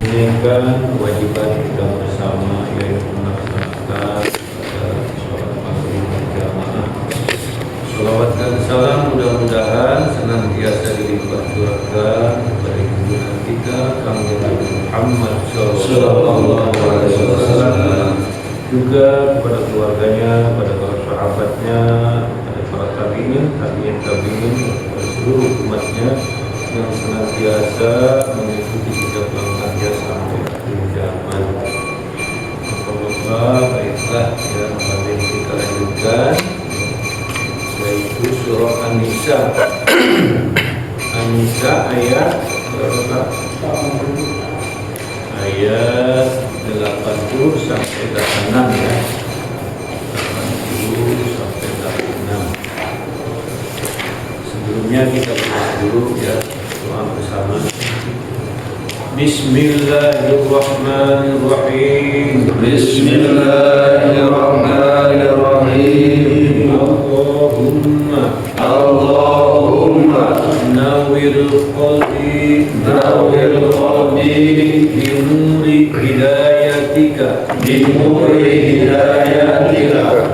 menunaikan kewajiban kita bersama, yaitu melaksanakan sholat maghrib berjamaah. Sholawat dan salam mudah-mudahan senantiasa dilimpah curahkan kepada junjungan kita Kang Nabi Muhammad Sallallahu Alaihi Wasallam, juga kepada keluarganya, kepada para sahabatnya, kepada para tabi'in, kepada seluruh umatnya yang senantiasa mengikuti jejak langkahnya sampai akhir zaman. Semoga baiklah yang mari kita lanjutkan, yaitu surah An-Nisa. An-Nisa ayat berapa? Ayat 80 sampai 86 ya. 80 sampai 86. Sebelumnya kita bahas dulu ya doa bersama. Bismillahirrahmanirrahim. Bismillahirrahmanirrahim. Allahumma nawwir qalbi binuri hidayatika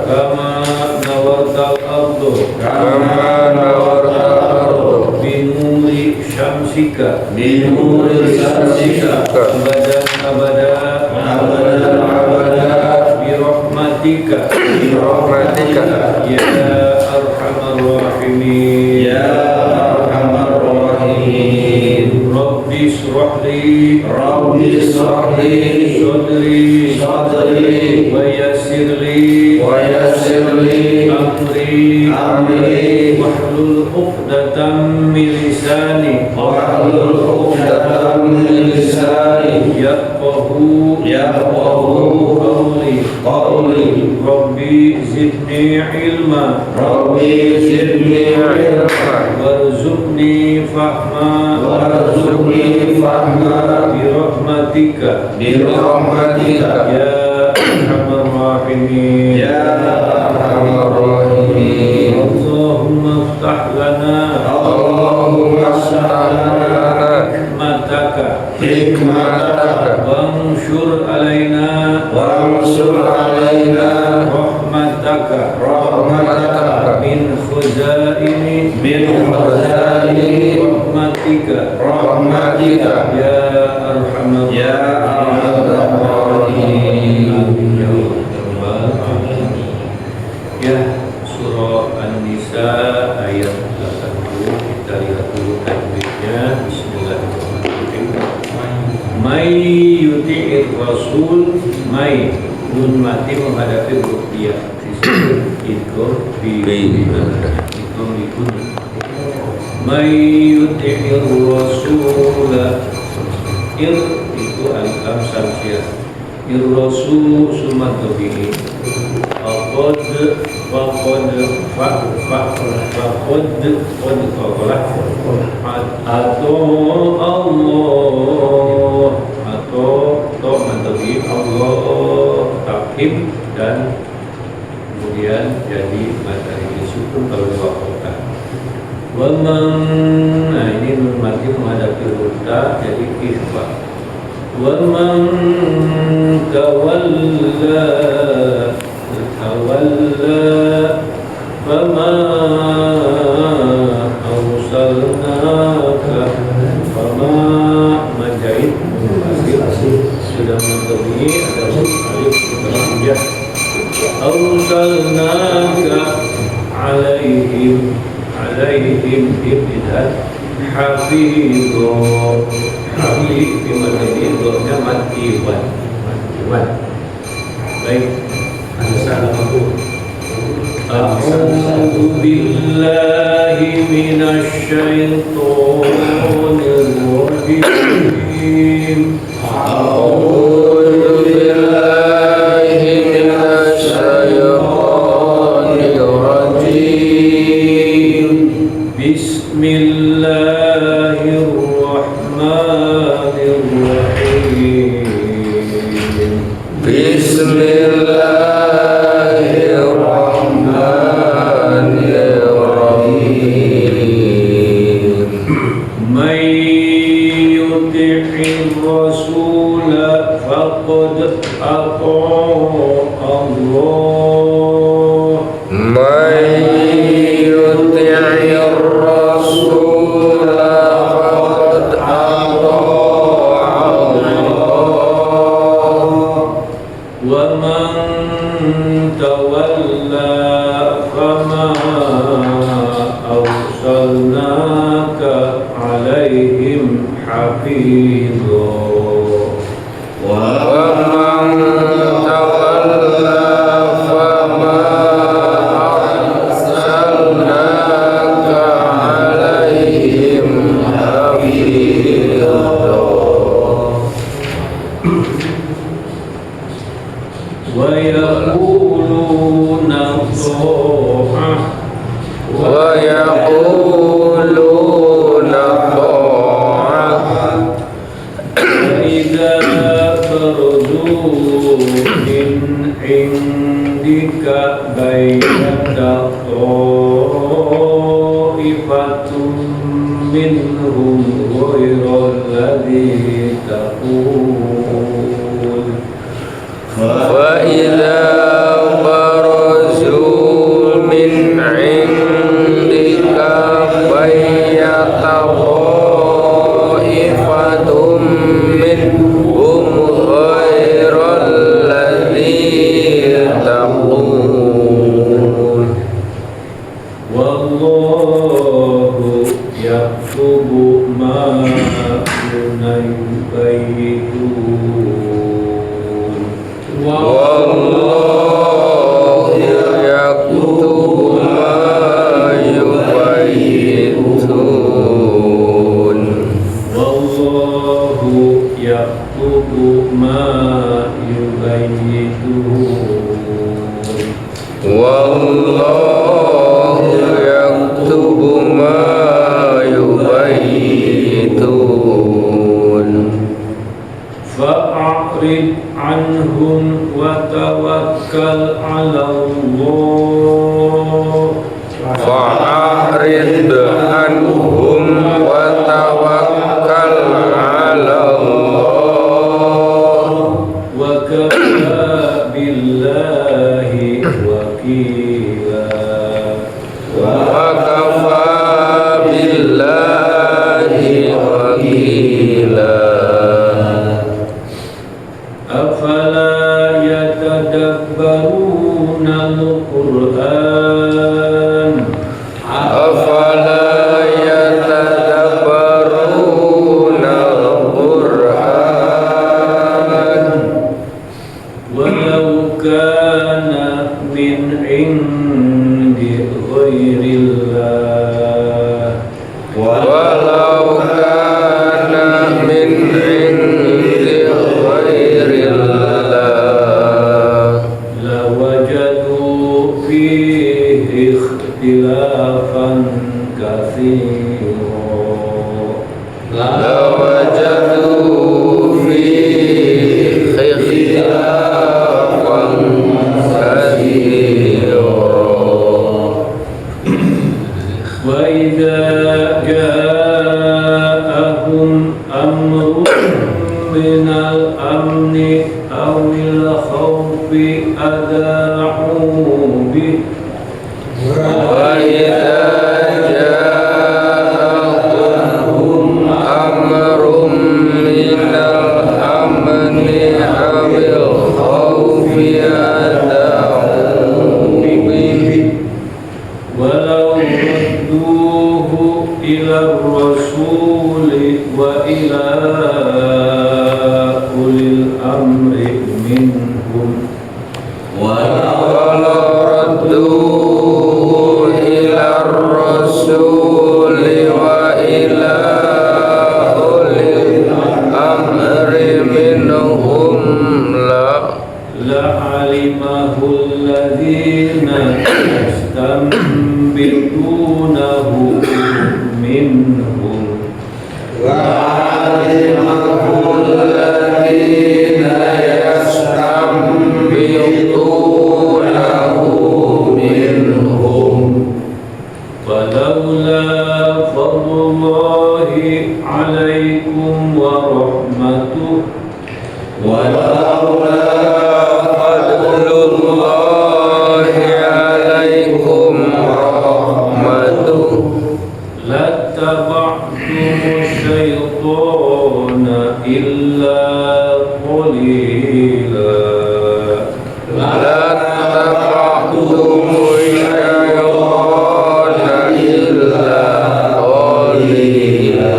kama nawartal ardu binuri syamsika abadan birahmatika ya arhamar rahimin. Rabbi shrahli sadri wa yassirli amri wahlul 'uqdatam min lisani yafqahu qawli. Rabbi zidni ilma warzuqni fahma birahmatika ya arhamar rahimin. Allahumma iftah lana hikmataka wanshur alaina rahmataka min khuzaini rahmatika ya arhamar rahimin. Ya, surah An-Nisa ayat 80, kita lihat dulu tajwidnya. Bismillahirrahmanirrahim. May yuti'ir rasul, may nun mati menghadapi huruf dia. Idgham bikun. May yuti'ir rasul, ir itu alif samsiah. Ir rasul sumat lebih. Allah takhim dan kemudian jadi materi disukun kalau diwakilkan. Nah ini mati menghadapi huruf ta jadi ikhfa. Waman tawalla fama arsalnaka fama majahid sudah mengerti ada alif berlanjut arsalnaka alaihim ibtidat hafidho hafid bimadhidhonya matiwan. Baik, A'udzu billahi minasy syaithanir rajim. A'udzu billahi minasy syaithanir rajim. Bismillahirrahmanirrahim. Bismillahirrahmanirrahim. May yuti'ir rasul الرسول فقد أطاع الله من يطع الرسول فقد أطاع الله ومن تولى فما أرسلناك عليهم حفيظا ومن تولى فما أرسلناك عليهم حفيظا ويقولون طاعة ويقولون طاعة فإذا برزوا من عندك بيت طائفة منهم غير الذي تقول فإذا برزوا من عندك بيت طائفة منهم غير الذي تقول والله يكتب ما يبيتون والله يكتب ما يبيتون والله يكتب ما يبيتون والله يكتب ما يبيتون فأعرض عنهم وتوكل على الله فأعرض عنهم وتوكل على الله وكفى بالله وكيلا وكفى بالله وكيلا أفلا يتدبرون القرآن أفلا يتدبرون القرآن ولو كان من عند غير الله ولو كان من عند غير الله لوجدوا فيه اختلافا كثيرا لوجدوا فيه اختلافا كثيرا وإذا جاءهم أمر من الأمن أو الخوف أذاعوا به وإذا جاءهم أمر من الأمن أو الخوف أذاعوا به ولو ردوه إلى الرسول وإلى أولي الأمر منهم ولو ردوه إلى الرسول وإلى أولي الأمر منهم لعلمه الذين يستنبطونه منهم لعلمه الذين يستنبطونه منهم ولولا فضل الله عليكم ورحمته ولولا فضل الله عليكم ورحمته لاتبعتم الشيطان إلا قليلا لاتبعتم الشيطان إلا قليلا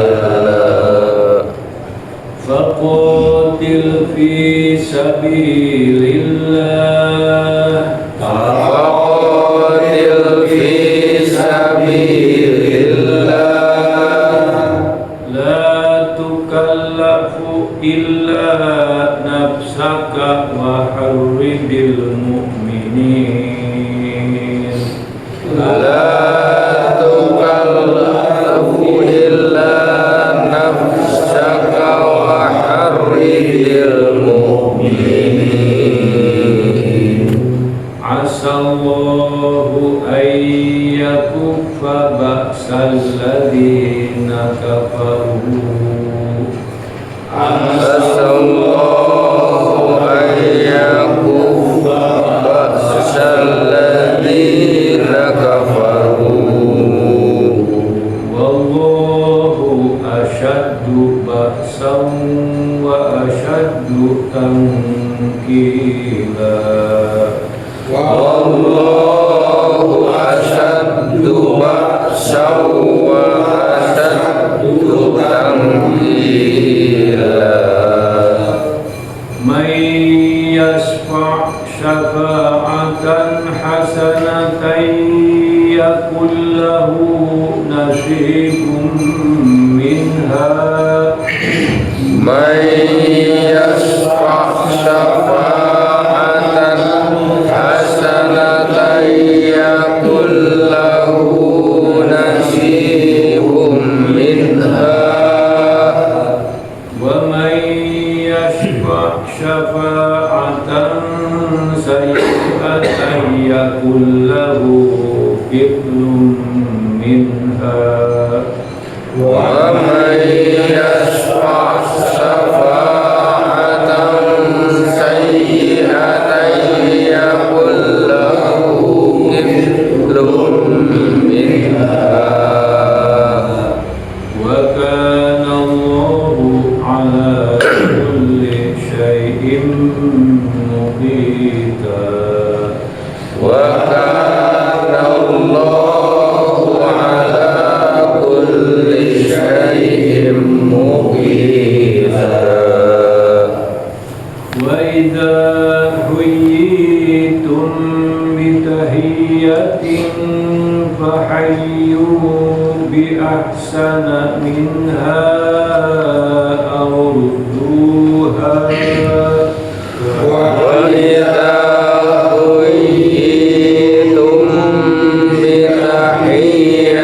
فقاتل في سبيل الله فقاتل في سبيل الله لا تكلف إلا نفسك وحرد المؤمنين لا تكلف إلا نفسك وحرد المؤمنين عسى الله أن يكف بأس الذين كفروا عسى الله أن يكف بأس الذين كفروا والله أشد بأسا وأشد تنكيلا والله أشد بأسا وأشد تنكيلا من يشفع شفاعة حسنة يكن له نصيب منها من يشفع شفاعة حسنة يكن له نصيب منها ومن يشفع شفاعة سيئة يكن له كفل منها ومن يشفع شفاعة سيئة يكن له كفل منها وكان الله على كل شيء مقيتا وكان الله على كل شيء مقيتا وإذا حييتم بتحية فحيوا بأحسن منها أو ردوها وإذا حييتم بتحية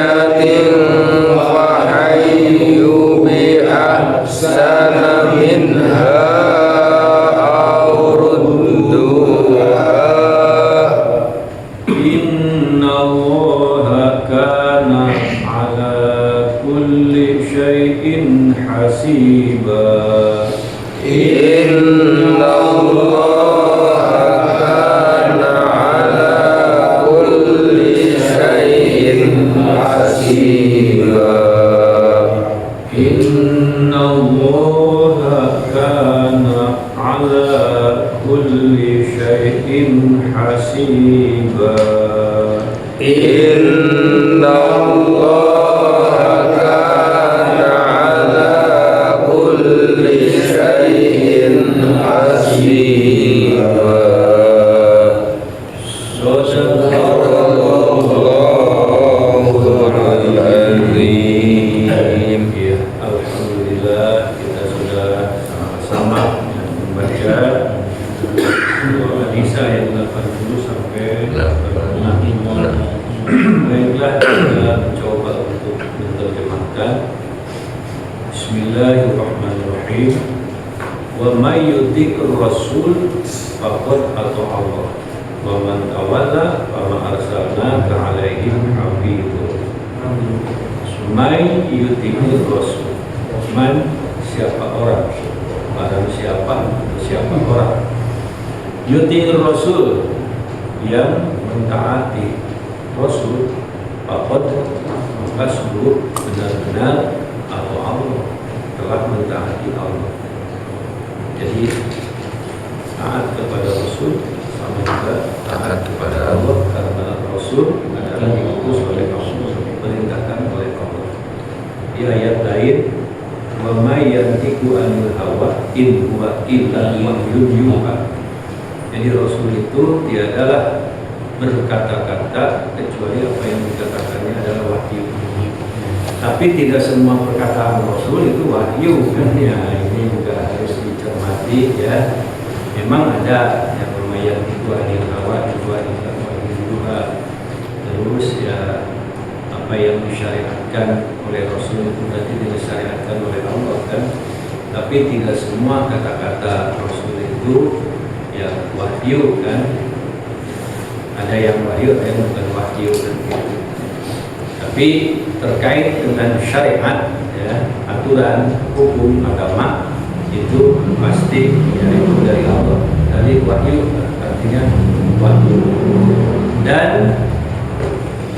فحيوا بأحسن منها أو ردوها إن الله كان على كل شيء حسيبا إن الله كان على كل شيء حسيبا إن الله كان على كل شيء حسيبا إن الله كان على كل شيء حسيبا صدق الله العظيم. Ya, alhamdulillah kita sudah sama membaca doa Nisa ayat 80 sampai 86. Baiklah, kita coba untuk menerjemahkan. Bismillahirrahmanirrahim. Wa may yuti'ir rasul faqad ata'a Allah. Wa man tawalla fama arsalnaka 'alaihim hafizun. May yuti'ir rasul. Man, siapa orang barang siapa orang yutir Rasul, yang mentaati Rasul, maka sungguh benar-benar atau Allah telah mentaati Allah. Jadi taat kepada Rasul sama juga taat kepada Allah, karena Rasul adalah diutus oleh Allah, diperintahkan oleh Allah. Di ayat lain, wa may yantiqu anil hawa in huwa illa wahyun yuha. Jadi Rasul itu tiadalah berkata-kata kecuali apa yang dikatakannya adalah wahyu. Tapi tidak semua perkataan Rasul itu wahyu kan ya, ini juga harus dicermati ya. Memang ada yang lumayan itu anil hawa itu adalah wahyu juga. Terus ya apa yang disyariatkan oleh Rasul itu berarti disyariatkan oleh Allah kan. Tapi tidak semua kata-kata Rasul itu ya wahyu kan. Ada yang wahyu, ada yang bukan wahyu kan gitu. Tapi terkait dengan syariat ya, aturan hukum agama itu pasti ya, itu dari Allah. Dari wahyu artinya wahyu. Dan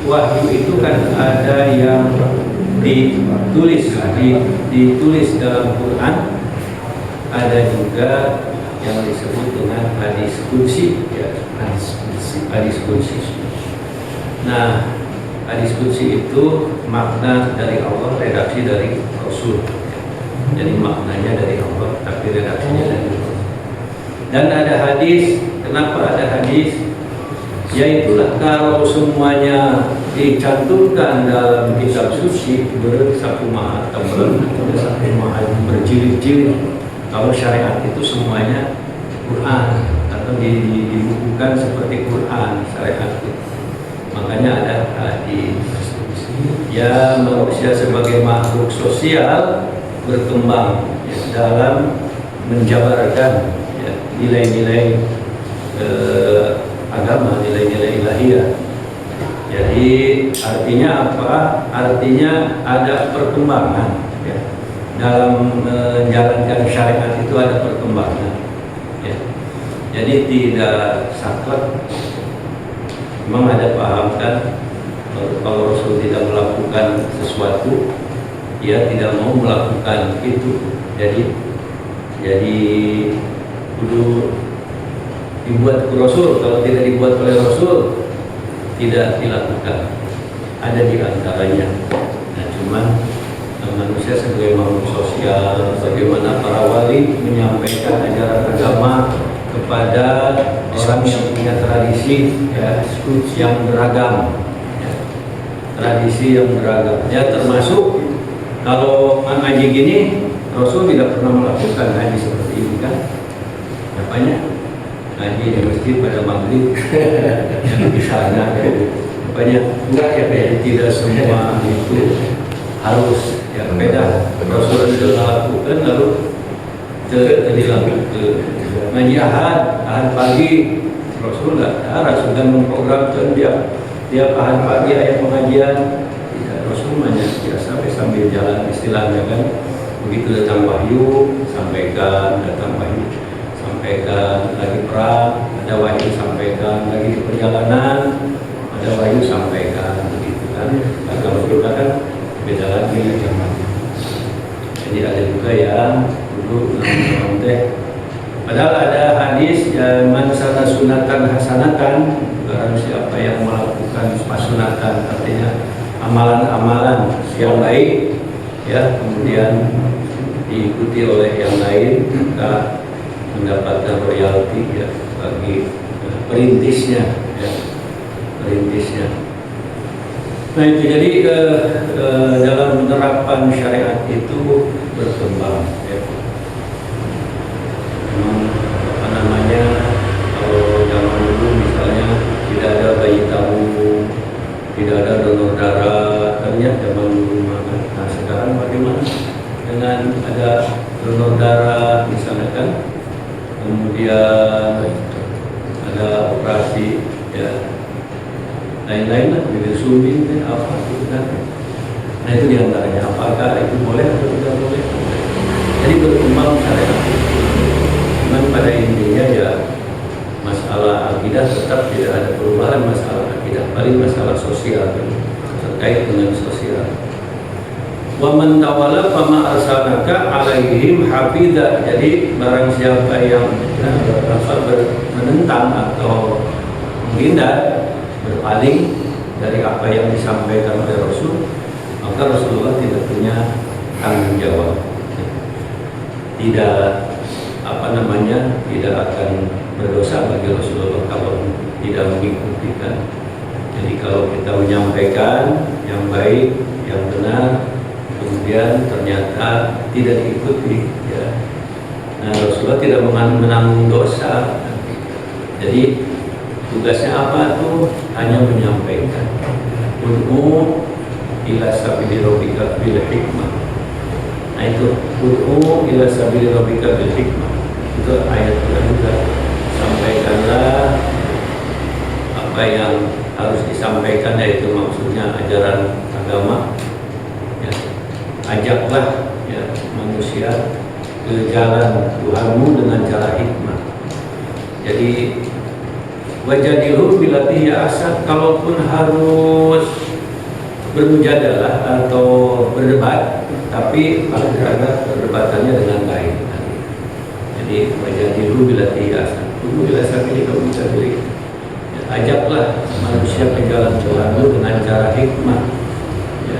wahyu itu kan ada yang ditulis dalam Quran, ada juga yang disebut dengan hadis qudsi ya, hadis qudsi. Nah, hadis qudsi itu makna dari Allah, redaksi dari Rasul. Jadi maknanya dari Allah, tapi redaksinya dari Rasul. Dan ada hadis, kenapa ada hadis? Yaitulah kalau semuanya dicantumkan dalam kitab suci bersakumaha tebal, bersakumaha berjilid-jilid. Kalau syariat itu semuanya Quran atau dibukukan seperti Quran syariat itu. Makanya ada hadis. Ya, manusia sebagai makhluk sosial berkembang ya, dalam menjabarkan ya, nilai-nilai agama, nilai-nilai ilahiyah. Jadi artinya apa? Artinya ada perkembangan ya. Dalam menjalankan syariat itu ada perkembangan ya. Jadi tidak saklek. Memang ada paham kan, kalau Rasul tidak melakukan sesuatu, dia tidak mau melakukan itu. Jadi kudu dibuat ke Rasul. Kalau tidak dibuat oleh Rasul, tidak dilakukan. Ada di antaranya. Nah, cuman manusia sebagai makhluk sosial, bagaimana para wali menyampaikan ajaran agama kepada orang yang punya tradisi ya, yang beragam ya. Tradisi yang beragam ya, termasuk kalau ngaji gini Rasul tidak pernah melakukan ngaji seperti ini kan. Apanya? Ngaji di masjid pada maghrib yang di sana ya. Apanya? Enggak ya, tidak semua itu harus ya, beda. Rasul sudah lakukan lalu dilakukan ngaji ahad pagi. Rasul sudah memprogramkan dia ahad pagi ayat pengajian. Tidak, Rasul hanya biasa sambil jalan istilahnya kan. Begitu datang wahyu sampaikan, datang wahyu sampaikan, lagi perang ada wahyu sampaikan, lagi di perjalanan ada wahyu sampaikan, begitu kan. Nah, kalau kita kan beda lagi zaman. Jadi ada juga yang dulu teh. Padahal ada hadis ya, man sana sunatan hasanatan, barang siapa yang melakukan sunatan, artinya amalan-amalan yang baik ya, kemudian diikuti oleh yang lain, maka mendapatkan royalti ya bagi perintisnya ya, perintisnya. Nah itu jadi dalam menerapkan syariat itu berkembang ya. Memang apa namanya, kalau zaman dulu misalnya tidak ada bayi tabung, tidak ada donor darah, ternyata zaman dulu banget. Nah sekarang bagaimana dengan ada donor darah misalnya kan, kemudian ada operasi ya lain-lain lah, bibir sumbing apa itu kan. Nah itu diantaranya, apakah itu boleh atau tidak boleh. Jadi berkembang syariat. pada intinya ya masalah akidah tetap tidak ada perubahan masalah akidah, paling masalah sosial terkait dengan sosial. Wa man tawalla fama arsalnaka alaihim hafidha. Jadi barang siapa yang menentang atau menghindar, berpaling dari apa yang disampaikan oleh Rasul, maka Rasulullah tidak punya tanggung jawab. Tidak tidak akan berdosa bagi Rasulullah kalau tidak mengikutikan. Jadi kalau kita menyampaikan yang baik, yang benar, kemudian ternyata tidak diikuti, ya. Nah, Rasulullah tidak menanggung dosa. Jadi tugasnya apa tuh? Hanya menyampaikan. Ud'u ila sabili rabbika bil hikmah. Nah itu ud'u ila sabili rabbika bil hikmah. Itu ayat juga. Sampaikanlah apa yang harus disampaikan, yaitu maksudnya ajaran agama. Ya. Ajaklah ya manusia ke jalan Tuhanmu dengan cara hikmah. Jadi wajadilhum billati hiya ahsan, kalaupun harus bermujadalah atau berdebat, tapi agar perdebatannya dengan baik. Jadi wajadilhum billati hiya ahsan. Kudu bila sabili kaum sabili. Ajaklah manusia ke jalan Tuhanmu dengan cara hikmah. Ya.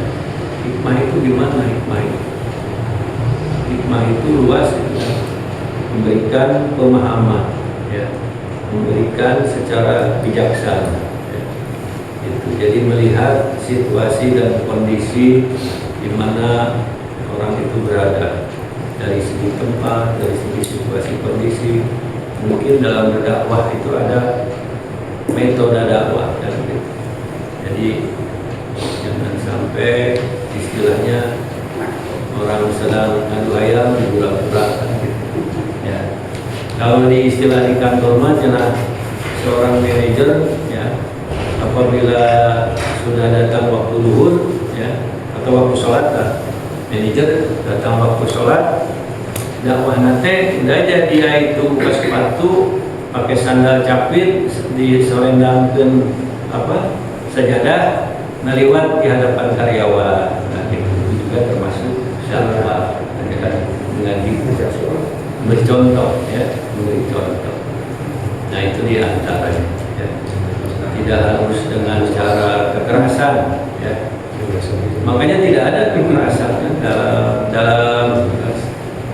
Hikmah itu gimana hikmah itu? Hikmah itu luas, ya. Memberikan pemahaman, ya. Memberikan secara bijaksana, ya. Itu. Jadi melihat situasi dan kondisi di mana orang itu berada, dari segi tempat, dari segi situasi kondisi. Mungkin dalam berdakwah itu ada metode dakwah dan gitu. Jadi jangan sampai istilahnya orang sedang adu ayam diburak-burak gitu. Ya. Kalau di istilah di kantor mah seorang manajer, ya, apabila sudah datang waktu zuhur, ya, atau waktu sholat, manajer datang waktu sholat, dakwah nate udah aja dia itu buka sepatu, pakai sandal capit, diselendangkan sajadah, ngaliwat di hadapan karyawan. Nah, itu juga termasuk syarah dengan bercontoh, ya, memberi contoh. Nah itu diantaranya, ya. Tidak harus dengan cara kekerasan, ya. Makanya tidak ada kekerasan, ya,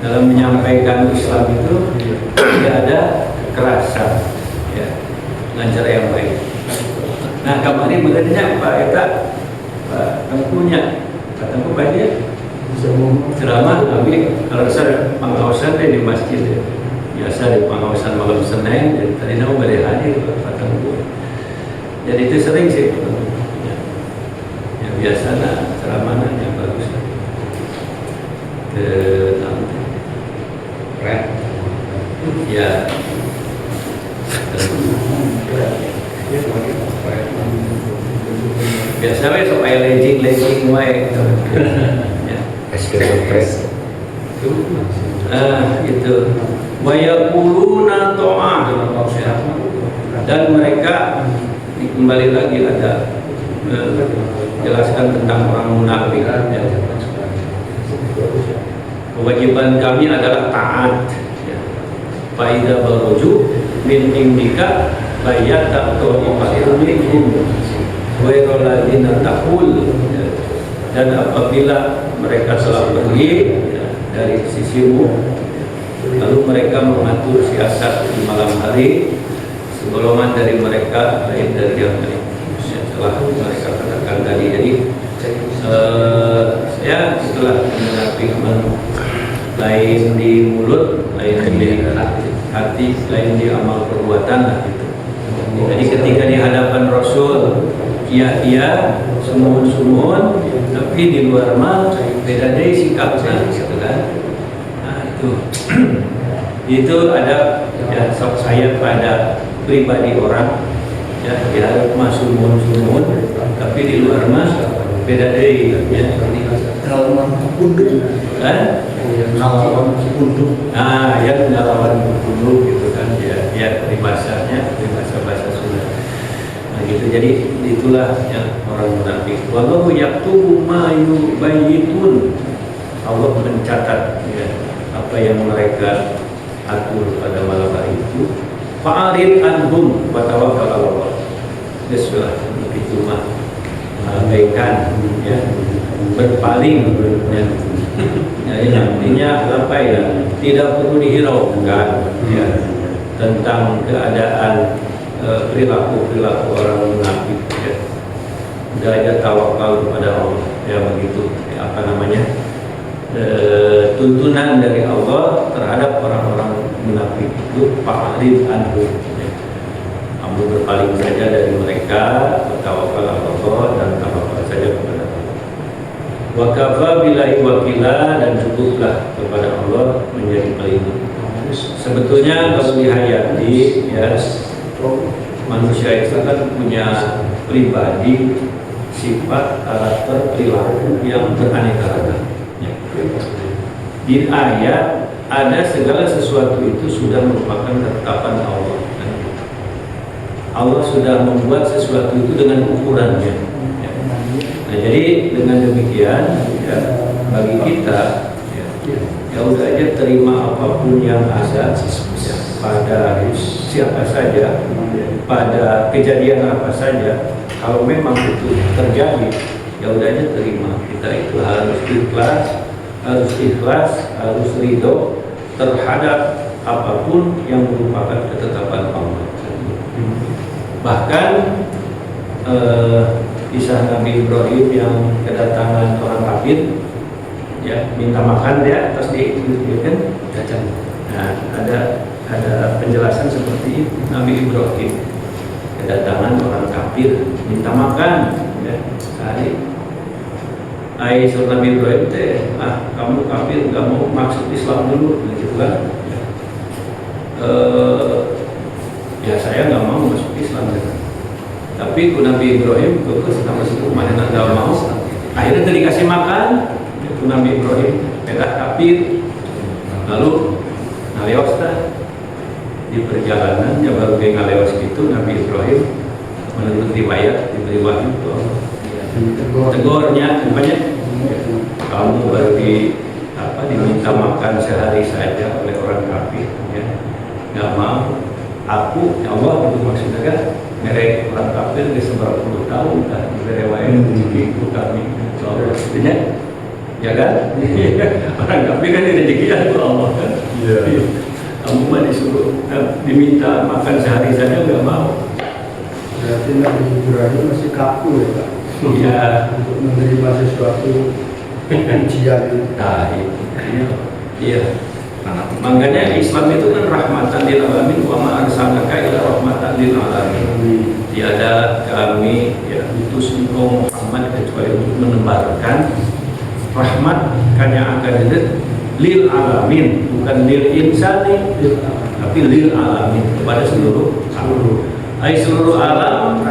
dalam menyampaikan Islam itu tidak ada kekerasan, ya, dengan cara yang baik. Nah kemarin benernya Pak Eta, Pak Tengkunya, Pak Tengku banyak ceramah kami kalau saya pengawasan di masjid, ya. Biasa di pengawasan malam Senin, jadi tadi nama boleh hadir Pak Tengku. Jadi itu sering sih, ya, ya biasa ceramahnya yang bagus. Ya. Biasanya supaya legging wae. Ya. Itu. Wa yaquluna ta'ah. Dan mereka kembali lagi ada jelaskan tentang orang munafik. Ya. Kewajiban kami adalah taat. Faidah baroju min indika bayat atau imatunihum wairoladzina takul. Dan apabila mereka telah pergi, ya, dari sisimu, lalu mereka mengatur siasat di malam hari, segolongan dari mereka lain dari yang lain, ya, telah mereka katakan tadi. Jadi ya itulah munafik, lain di mulut, lain di hati, lain di amal perbuatan, lah gitu. Jadi ketika di hadapan Rasul iya sumun, tapi di luar mah beda deh sikapnya, gitu kan. Nah itu ada, ya, sok saya pada pribadi orang, ya, di hadapan mah sumun, tapi di luar mah beda deh, ya. Ngelawan punduk, Kan? ngelawan punduk. Ya ngelawan punduk gitu. jadi itulah ya, orang munafik. Wallahu yaktubu ma yubayyitun. Allah mencatat ya, apa yang mereka atur pada malam hari itu. Fa'arid anhum wa tawakkal 'ala Allah. Ya sudah, begitu mah mengabaikan ya, berpaling ya. Ya, artinya apa ya? Tidak perlu dihiraukan ya, tentang keadaan perilaku orang munafik ya. Udah aja tawakal kepada Allah ya, begitu ya, apa namanya, tuntunan dari Allah terhadap orang-orang munafik itu fa'arid anhum ya. Kamu berpaling saja dari mereka, tawakal Allah dan tawakal saja kepada Allah. Wa kafa billahi wakila, dan cukuplah kepada Allah menjadi pelindung. Sebetulnya kalau dihayati ya, manusia itu kan punya pribadi, sifat, karakter, perilaku yang beraneka ragam. Ya. Di ayat ada segala sesuatu itu sudah merupakan ketetapan Allah. Allah sudah membuat sesuatu itu dengan ukurannya. Ya. Nah, jadi dengan demikian ya, bagi kita ya udah aja terima apapun yang ada ya, pada siapa saja, pada kejadian apa saja. Kalau memang itu terjadi, ya udah aja terima. Kita itu harus ikhlas, harus ridho terhadap apapun yang merupakan ketetapan Allah. Bahkan kisah Nabi Ibrahim yang kedatangan orang kafir ya, minta makan dia atas kan jajan. Nah, ada penjelasan seperti itu. Nabi Ibrahim kedatangan orang kafir minta makan ya, sehari. Aisyah Nabi Ibrahim teh, kamu kafir nggak mau maksud Islam dulu gitu kan? Ya saya nggak mau masuk Islam gitu. Tapi Nabi Ibrahim kekeh sama si rumah yang nggak mau. Akhirnya dikasih makan. Nabi Ibrahim pedah kafir, lalu ngalewas di perjalanan yang baru kayak ngalewas gitu. Nabi Ibrahim menurut riwayat diberi wahyu tegurnya banyak, kamu baru diminta makan sehari saja oleh orang kafir ya, nggak mau. Aku ya Allah itu maksudnya kan mereka orang kafir di 90 tahun kan berewayat itu kami soalnya ya kan? Orang kafir kan rezekinya itu Allah kan. Kamu mah disuruh diminta makan sehari saja nggak mau. Berarti Nabi Ibrahim masih kaku ya Pak? Iya. Untuk menerima sesuatu ujian. Nah, iya. Makanya Islam itu kan rahmatan lil alamin, wa ma arsalnaka illa rahmatan lil alamin. Tiada kami ya utus engkau Muhammad kecuali untuk menebarkan rahmat kanya akan lil alamin, bukan lil insani, tapi lil alamin, kepada seluruh alam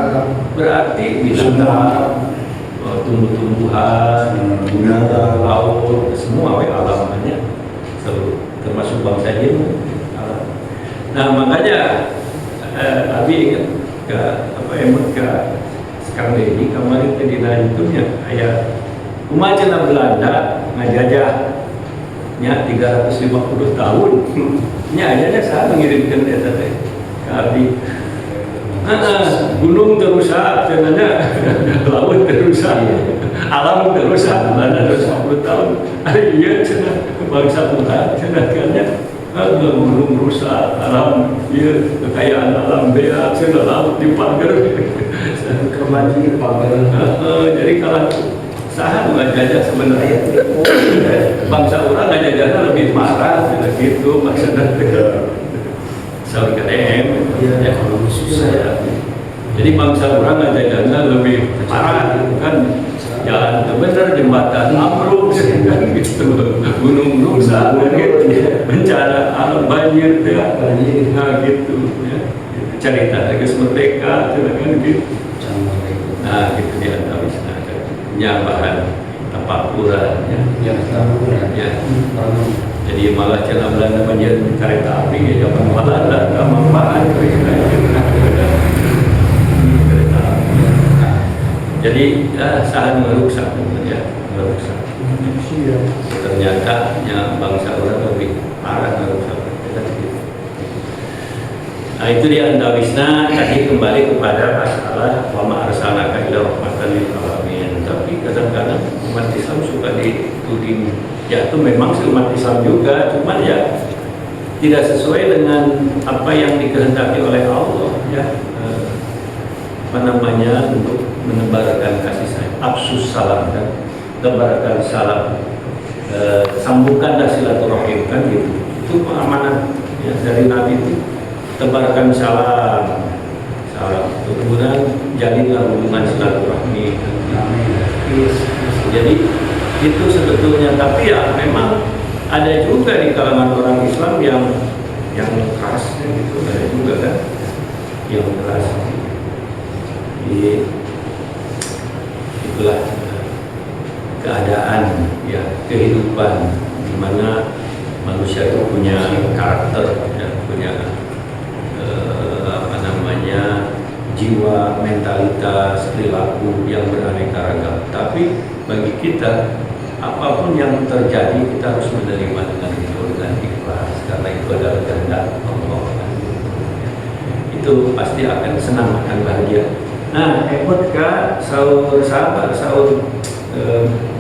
berarti binatang, tumbuh-tumbuhan, binatang, laut, semua alamnya seluruh, termasuk bangsa jin. Nah makanya Abi ingat ke sekarang ini kemarin di lanjutnya ayat Umajana Belanda ngajajah nya 350 tahun. Nya aja saya mengirimkan data teh ke Abi. Gunung terusak, cenanya laut terusak, alam terusak, Belanda 250 tahun. Iya cenah bangsa Tuhan, cenah kannya gunung rusak, alam iya kekayaan alam bea, cenah laut dipagar. Kebanjir pagar. Jadi kalau saha ngajajah sebenarnya bangsa orang ngajajahnya lebih marah gitu maksudnya saling KTM ya kalau susah ya. Jadi bangsa orang ngajajahnya lebih parah kan, jalan bener, jembatan ambruk kan gitu, gunung rusak gitu, bencana alam banjir ya, nah gitu ya, cerita dari merdeka kan gitu. Nah gitu dia bahan tapakuran ya. Jadi malah cara Belanda menjadi kereta api ya zaman Belanda manfaat kereta api. sahan merusak ya, merusak. Iya. Ternyata ya bangsa orang lebih parah merusak. Nah itu dia antawisna tadi kembali kepada masalah wa ma arsalnaka illa rahmatan lil alamin. Tapi kadang-kadang umat Islam suka dituding ya itu memang umat Islam juga, cuman ya tidak sesuai dengan apa yang dikehendaki oleh Allah ya. Apa namanya, untuk menebarkan kasih sayang, absus salam kan, tebarkan salam, sambungkanlah silaturahim kan gitu. Itu amanah ya, dari Nabi itu. Tebarkan salam, kemudian jalinlah hubungan silaturahmi. Jadi itu sebetulnya, tapi ya memang ada juga di kalangan orang Islam yang keras gitu, ada juga kan yang keras. Jadi itulah keadaan ya, kehidupan di mana manusia itu punya karakter ya, punya jiwa, mentalitas, perilaku yang beraneka ragam. Tapi bagi kita, apapun yang terjadi kita harus menerima dengan itu, dengan ikhlas, karena itu adalah kehendak Allah. Itu pasti akan senang, akan bahagia. Nah, ikut ke sahur sahabat, sahur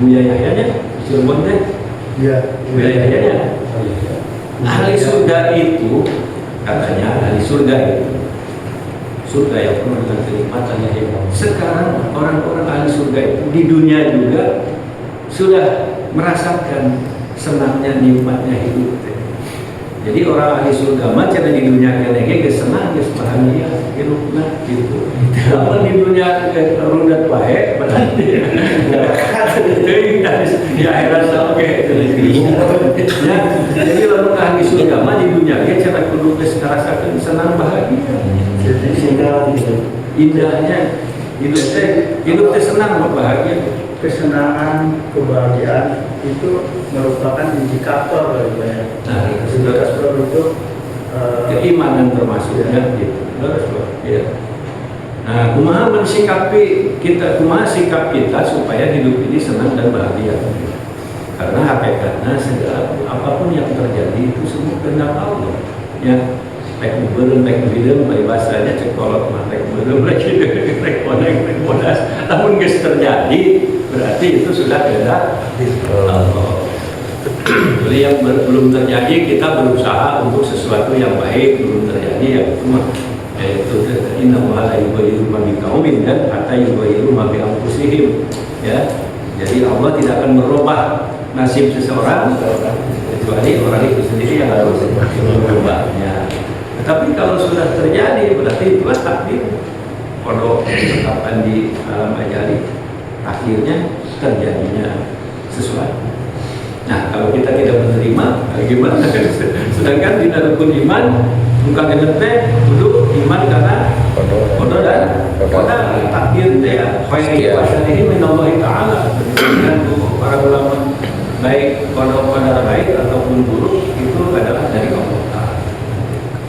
Buya Yahyanya, Cirebon teh. Iya. Buya Yahyanya. Ahli surga itu, katanya ahli surga itu, surga yang penuh dengan kenikmatannya hebat. Sekarang orang-orang ahli surga itu di dunia juga sudah merasakan senangnya, nikmatnya hidup. Jadi orang ahli surga macam di dunia kene senang, bahagia hidupnya gitu. Kalau di dunia rudat wae berarti di akhirat oke. Jadi lalu ahli surga mah di dunia ge cara kudu geus ngarasakeun senang bahagia. Indahnya hidup teh senang bahagia. Kesenangan, kebahagiaan itu merupakan indikator dari banyak. Nah, indikator itu keimanan termasuknya gitu. Ya. Nah, kumaha mensikapi kita, kumaha sikap kita supaya hidup ini senang dan bahagia. Karena hakikatnya segala apapun yang terjadi itu semua kehendak Allah. Ya. Tek beureum tek bideum bari bahasanya cek kolot mah tek beureum lagi tek bodas. Namun geus terjadi berarti itu sudah kehendak Allah. Jadi yang belum terjadi kita berusaha untuk sesuatu yang baik, belum terjadi ya itu mah yaitu inna la yughayyiru ma biqaumin dan hatta yughayyiru ma bi anfusihim ya. Jadi Allah tidak akan merubah nasib seseorang kecuali orang itu sendiri yang harus merubahnya. Tapi kalau sudah terjadi berarti itulah takdir. Kodok ditetapkan di alam ajali, akhirnya terjadinya sesuatu. Nah, kalau kita tidak menerima, gimana? Sedangkan di rukun iman, bukan teh duduk iman karena kodok dan takdir ya. Khairi ini minallahi ta'ala. Dan para ulama baik kodok baik ataupun buruk itu adalah dari Allah.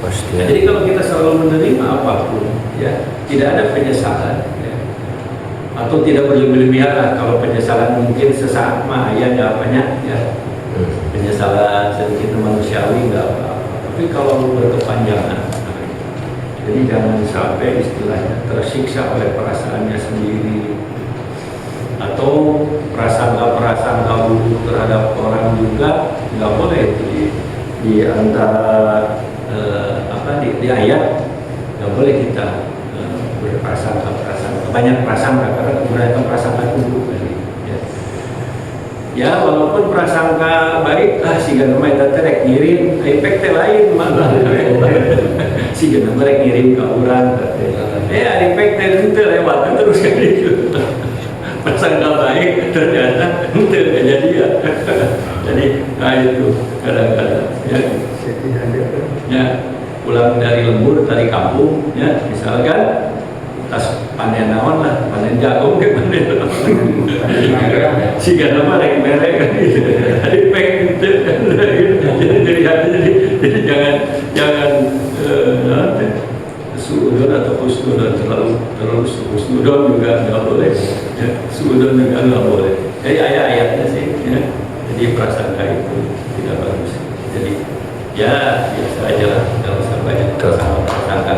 Nah, jadi kalau kita selalu menerima apapun, ya tidak ada penyesalan, ya. Atau tidak berlebihan lah. Kalau penyesalan mungkin sesaat mah ya apanya, ya penyesalan sedikit manusiawi nggak apa-apa. Tapi kalau berkepanjangan, jadi jangan sampai istilahnya tersiksa oleh perasaannya sendiri atau prasangka buruk terhadap orang juga nggak boleh. Jadi di antara di ayat nggak boleh kita berprasangka banyak prasangka karena kemudian prasangka buruk ya walaupun prasangka baik sehingga nama itu terek ngirim efek lain malah sehingga nama terek ngirim ke orang efek itu lewat terus kan itu prasangka baik ternyata itu jadi ya jadi itu kadang-kadang ya pulang dari lembur dari kampung ya misalkan tas panen naon lah panen jagung ke panen sehingga nama rek merek kan gitu dari peng itu jadi jangan suudon atau husnudon, terlalu husnudon juga nggak boleh, ya, suudon juga nggak boleh. Jadi ayat-ayatnya sih, ya. Jadi prasangka itu tidak bagus. Jadi ya biasa aja lah, kalau usah banyak prasangka,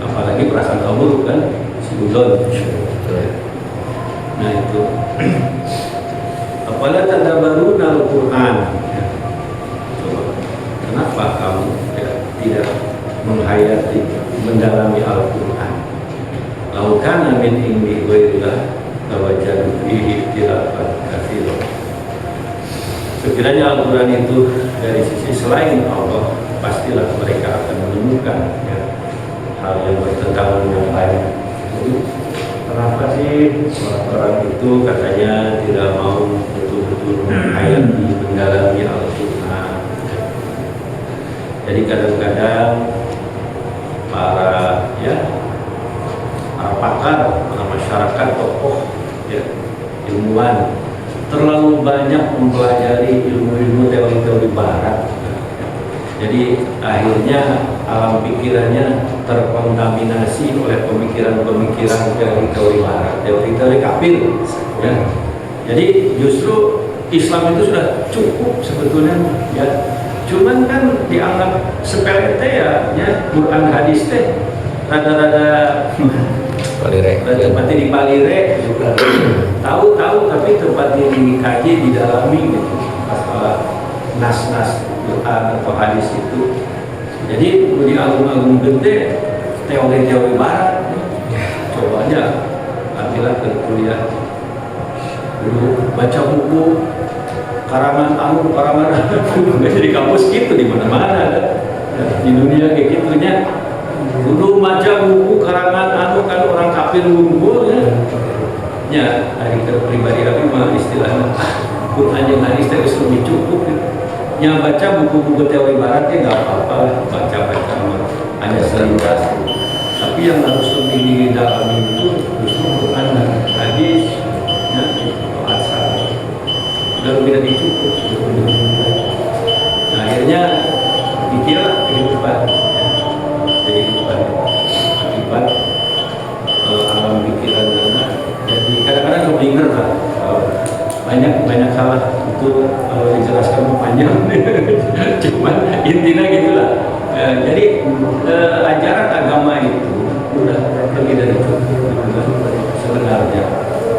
apalagi prasangka buruk kan, suudon. Nah itu. Apalagi tanda baru Al-Quran. Ya. Coba, kenapa kamu ya, tidak menghayati, mendalami Al-Quran? Laukana min indi ghairillah lawajadu fihi ikhtilafan katsiran. Sekiranya Al-Quran itu dari sisi selain Allah, pastilah mereka akan menemukan ya, hal yang bertentangan yang lain. Jadi, kenapa sih orang itu katanya tidak mau betul-betul menghayati, mendalami Al-Quran? Jadi kadang-kadang para pakar, para masyarakat, tokoh, ya, ilmuwan terlalu banyak mempelajari ilmu-ilmu teori-teori barat. Jadi akhirnya alam pikirannya terkontaminasi oleh pemikiran-pemikiran teori-teori barat, teori-teori kafir. Ya. Jadi justru Islam itu sudah cukup sebetulnya. Ya. Cuman kan dianggap sepele teh ya, Quran hadis teh rada-rada Palire. tempatnya di palire juga. Tahu tapi tempatnya dikaji, didalami gitu. Masalah nas-nas Quran atau hadis itu. Jadi di agung-agung gede teori-teori barat. Coba aja ambillah ke kuliah dulu, baca buku karangan jadi kampus gitu di mana-mana di dunia kayak gitunya. Dulu baca buku karangan kan orang kafir unggul ya dari pribadi kami mah istilahnya Quran yang hadis terus lebih cukup gitu. Yang baca buku-buku teori barat ya nggak apa-apa, baca hanya selintas. Tapi yang harus lebih didalami itu justru Quran dan hadis, ya, atau asal. Sudah lebih cukup. Nah, akhirnya dikira kehidupan, ya, kehidupan akibat alam pikiran karena jadi kadang-kadang keblinger lah. Banyak salah itu kalau dijelaskan panjang. Cuman intinya gitulah. Jadi ajaran agama itu udah lebih dari itu sebenarnya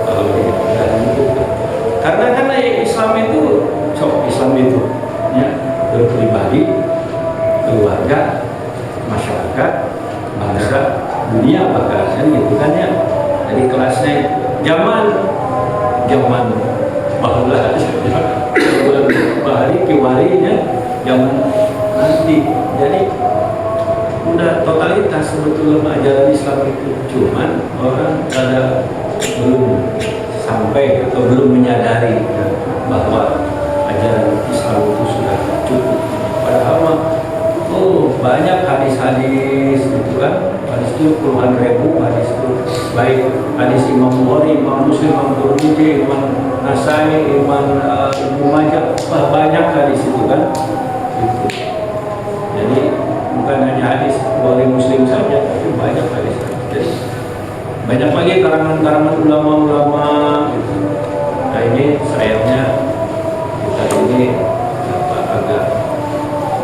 kalau itu. Karena Islam itu ya, pribadi, keluarga, masyarakat, bangsa, dunia bahkan kan gitu kan ya. Jadi kelasnya zaman bahula bahari kiwarinya zaman nanti. Jadi udah totalitas sebetulnya ajaran Islam itu, cuman orang belum sampai atau belum menyadari ya, bahwa ajaran Islam itu sudah cukup. Padahal banyak hadis-hadis gitu kan, hadis itu puluhan ribu hadis itu, baik hadis Imam Bukhari, Imam Muslim, Imam Tirmidzi, Imam Nasai, Imam Ibnu Majah, banyak hadis itu kan. Gitu. Jadi bukan hanya hadis Bukhari Muslim saja, tapi banyak hadis. Jadi banyak lagi karangan-karangan ulama-ulama. Gitu. Nah ini sayangnya kita ini agak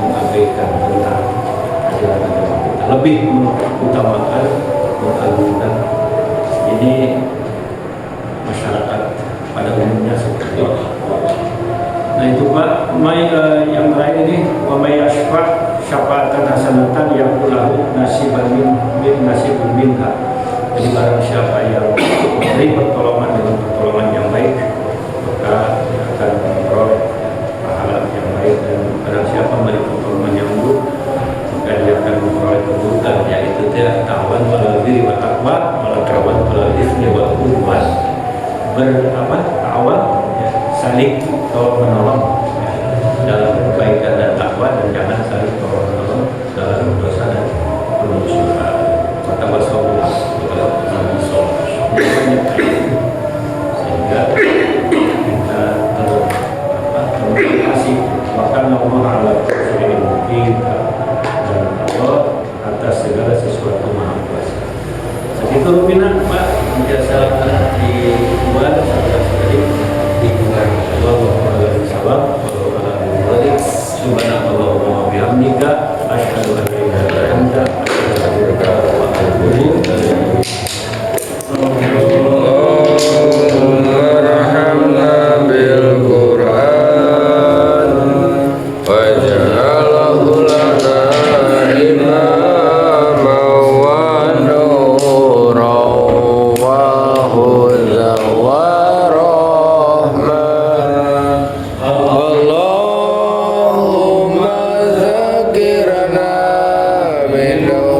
mengabaikan tentang ajaran agama kita, lebih mengutamakan, mengagungkan ini masyarakat pada umumnya seperti itu. Nah itu Pak, yang terakhir ini wa may yashfa' syafa'atan hasanatan yaqulahu nasiban min nasibun minha. Jadi barang siapa yang memberi pertolongan dengan pertolongan yang baik, maka dia akan memperoleh pahala yang baik, dan barang siapa memberi pertolongan yang buruk, maka dia akan memperoleh keburukan, yaitu dia tawan wal birri wa taqwa wal tawan wal itsmi wal udwan. Tawan ya, saling tolong menolong ya, dalam kebaikan dan takwa, dan jangan saling tolong menolong dalam dosa dan pemusuhan. Kata Rasulullah sehingga kita termotivasi, bahkan Allah ala kulli syai'in muqim, dan Allah atas segala sesuatu Turunina Pak biasa dibuat sekali dibuat Subhanallah wa bihamdika asyhadu an la ilaha illa anta astaghfiruka wa atubu ilaik. Allahumma bil Qur'an waj'alhu lana imaman wa nuran wa hudan wa rahmah. Allahumma zakirna minhu